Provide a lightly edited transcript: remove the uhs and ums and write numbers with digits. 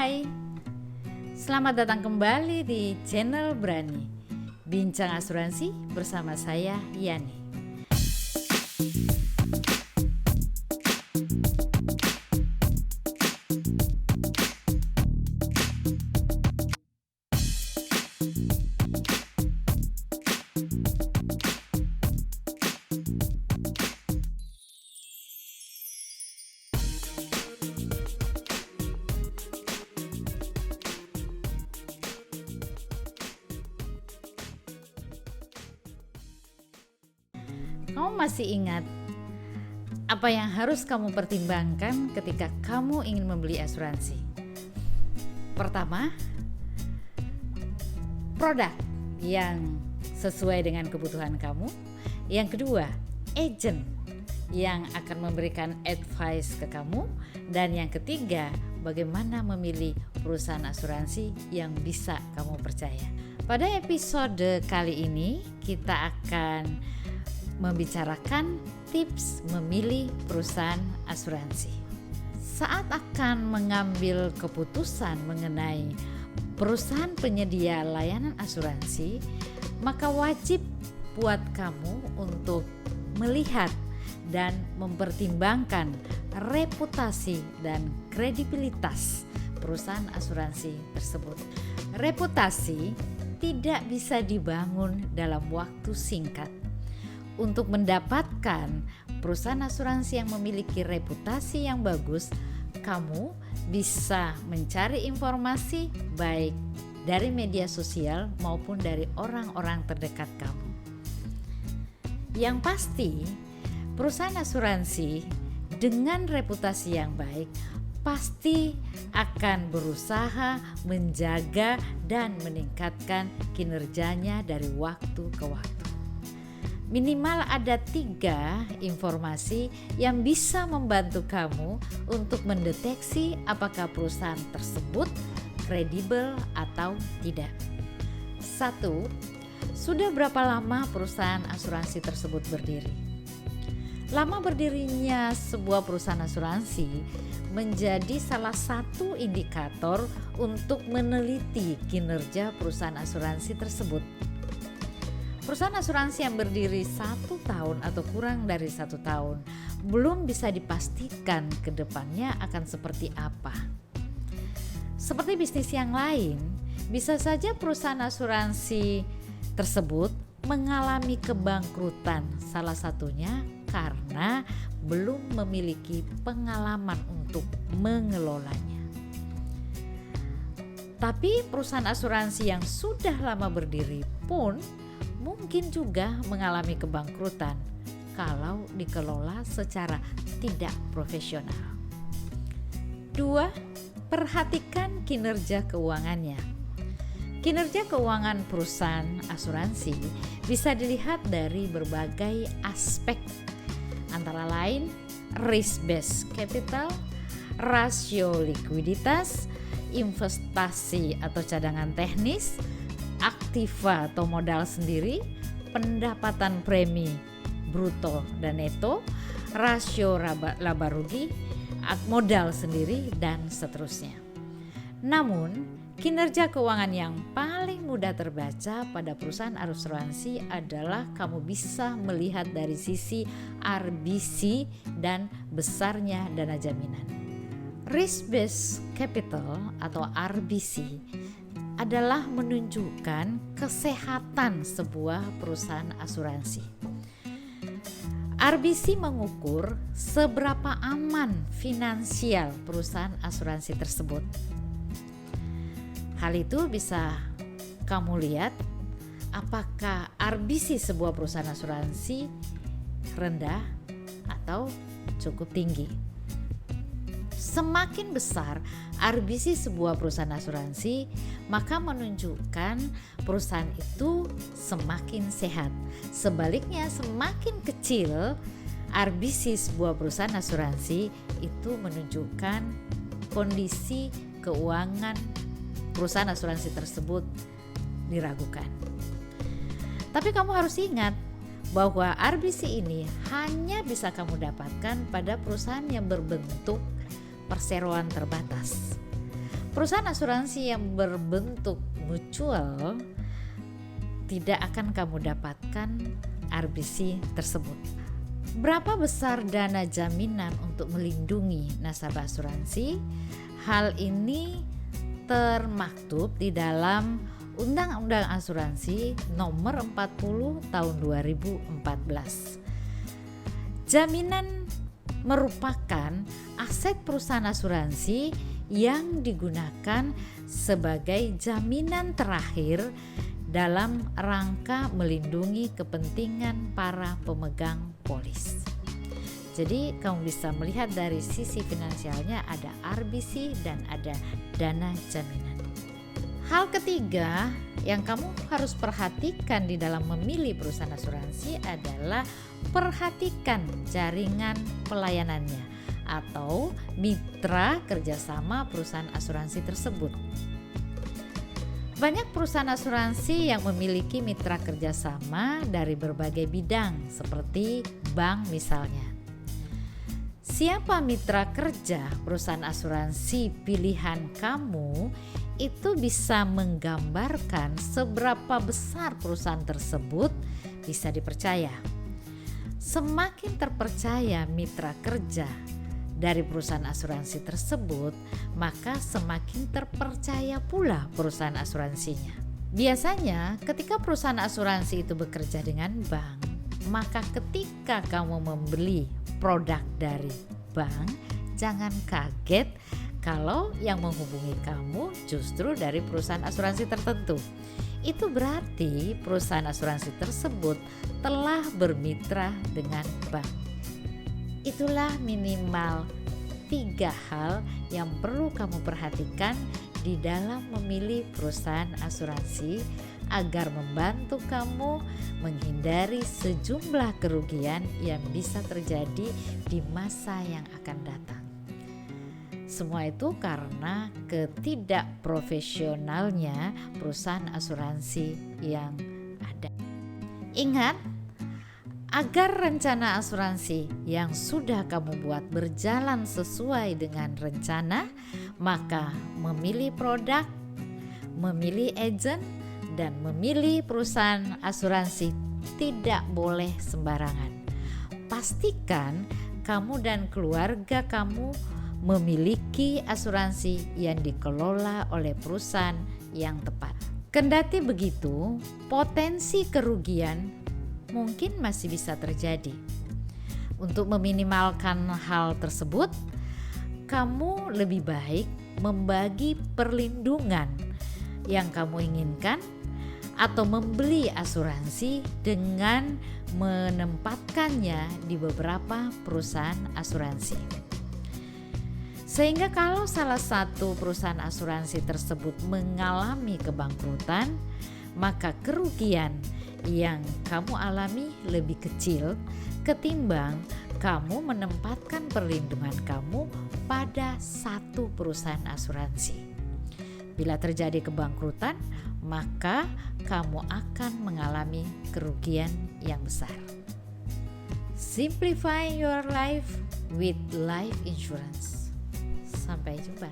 Hai, selamat datang kembali di channel Brani Bincang Asuransi bersama saya Yani. Kamu masih ingat apa yang harus kamu pertimbangkan ketika kamu ingin membeli asuransi? Pertama, produk yang sesuai dengan kebutuhan kamu. Yang kedua, agent yang akan memberikan advice ke kamu. Dan yang ketiga, bagaimana memilih perusahaan asuransi yang bisa kamu percaya. Pada episode kali ini kita akan membicarakan tips memilih perusahaan asuransi. Saat akan mengambil keputusan mengenai perusahaan penyedia layanan asuransi, maka wajib buat kamu untuk melihat dan mempertimbangkan reputasi dan kredibilitas perusahaan asuransi tersebut. Reputasi tidak bisa dibangun dalam waktu singkat. Untuk mendapatkan perusahaan asuransi yang memiliki reputasi yang bagus, kamu bisa mencari informasi baik dari media sosial maupun dari orang-orang terdekat kamu. Yang pasti, perusahaan asuransi dengan reputasi yang baik pasti akan berusaha menjaga dan meningkatkan kinerjanya dari waktu ke waktu. Minimal ada 3 informasi yang bisa membantu kamu untuk mendeteksi apakah perusahaan tersebut kredibel atau tidak. 1. Sudah berapa lama perusahaan asuransi tersebut berdiri? Lama berdirinya sebuah perusahaan asuransi menjadi salah satu indikator untuk meneliti kinerja perusahaan asuransi tersebut. Perusahaan asuransi yang berdiri 1 tahun atau kurang dari 1 tahun belum bisa dipastikan ke depannya akan seperti apa. Seperti bisnis yang lain, bisa saja perusahaan asuransi tersebut mengalami kebangkrutan, salah satunya karena belum memiliki pengalaman untuk mengelolanya. Tapi perusahaan asuransi yang sudah lama berdiri pun mungkin juga mengalami kebangkrutan kalau dikelola secara tidak profesional. 2. Perhatikan kinerja keuangannya. Kinerja keuangan perusahaan asuransi bisa dilihat dari berbagai aspek, antara lain risk based capital, rasio likuiditas, investasi atau cadangan teknis, aktiva atau modal sendiri, pendapatan premi bruto dan neto, rasio laba rugi, modal sendiri, dan seterusnya. Namun, kinerja keuangan yang paling mudah terbaca pada perusahaan asuransi adalah kamu bisa melihat dari sisi RBC dan besarnya dana jaminan. Risk based capital atau RBC adalah menunjukkan kesehatan sebuah perusahaan asuransi. RBC mengukur seberapa aman finansial perusahaan asuransi tersebut. Hal itu bisa kamu lihat apakah RBC sebuah perusahaan asuransi rendah atau cukup tinggi. Semakin besar RBC sebuah perusahaan asuransi, maka menunjukkan perusahaan itu semakin sehat. Sebaliknya, semakin kecil RBC sebuah perusahaan asuransi, itu menunjukkan kondisi keuangan perusahaan asuransi tersebut diragukan. Tapi kamu harus ingat bahwa RBC ini hanya bisa kamu dapatkan pada perusahaan yang berbentuk perseroan terbatas. Perusahaan asuransi yang berbentuk mutual tidak akan kamu dapatkan RBC tersebut. Berapa besar dana jaminan untuk melindungi nasabah asuransi? Hal ini termaktub di dalam Undang-Undang Asuransi Nomor 40 Tahun 2014. Jaminan merupakan aset perusahaan asuransi yang digunakan sebagai jaminan terakhir dalam rangka melindungi kepentingan para pemegang polis. Jadi kamu bisa melihat dari sisi finansialnya ada RBC dan ada dana jaminan. Hal ketiga yang kamu harus perhatikan di dalam memilih perusahaan asuransi adalah perhatikan jaringan pelayanannya atau mitra kerjasama perusahaan asuransi tersebut. Banyak perusahaan asuransi yang memiliki mitra kerjasama dari berbagai bidang seperti bank misalnya. Siapa mitra kerja perusahaan asuransi pilihan kamu itu bisa menggambarkan seberapa besar perusahaan tersebut bisa dipercaya. Semakin terpercaya mitra kerja dari perusahaan asuransi tersebut, maka semakin terpercaya pula perusahaan asuransinya. Biasanya ketika perusahaan asuransi itu bekerja dengan bank, maka ketika kamu membeli produk dari bank, jangan kaget kalau yang menghubungi kamu justru dari perusahaan asuransi tertentu. Itu berarti perusahaan asuransi tersebut telah bermitra dengan bank. Itulah minimal 3 hal yang perlu kamu perhatikan di dalam memilih perusahaan asuransi agar membantu kamu menghindari sejumlah kerugian yang bisa terjadi di masa yang akan datang. Semua itu karena ketidakprofesionalnya perusahaan asuransi yang ada. Ingat, agar rencana asuransi yang sudah kamu buat berjalan sesuai dengan rencana, maka memilih produk, memilih agen, dan memilih perusahaan asuransi tidak boleh sembarangan. Pastikan kamu dan keluarga kamu memiliki asuransi yang dikelola oleh perusahaan yang tepat. Kendati begitu, potensi kerugian mungkin masih bisa terjadi. Untuk meminimalkan hal tersebut, kamu lebih baik membagi perlindungan yang kamu inginkan atau membeli asuransi dengan menempatkannya di beberapa perusahaan asuransi. Sehingga kalau salah satu perusahaan asuransi tersebut mengalami kebangkrutan, maka kerugian yang kamu alami lebih kecil ketimbang kamu menempatkan perlindungan kamu pada satu perusahaan asuransi. Bila terjadi kebangkrutan, maka kamu akan mengalami kerugian yang besar. Simplify your life with life insurance. Sampai jumpa.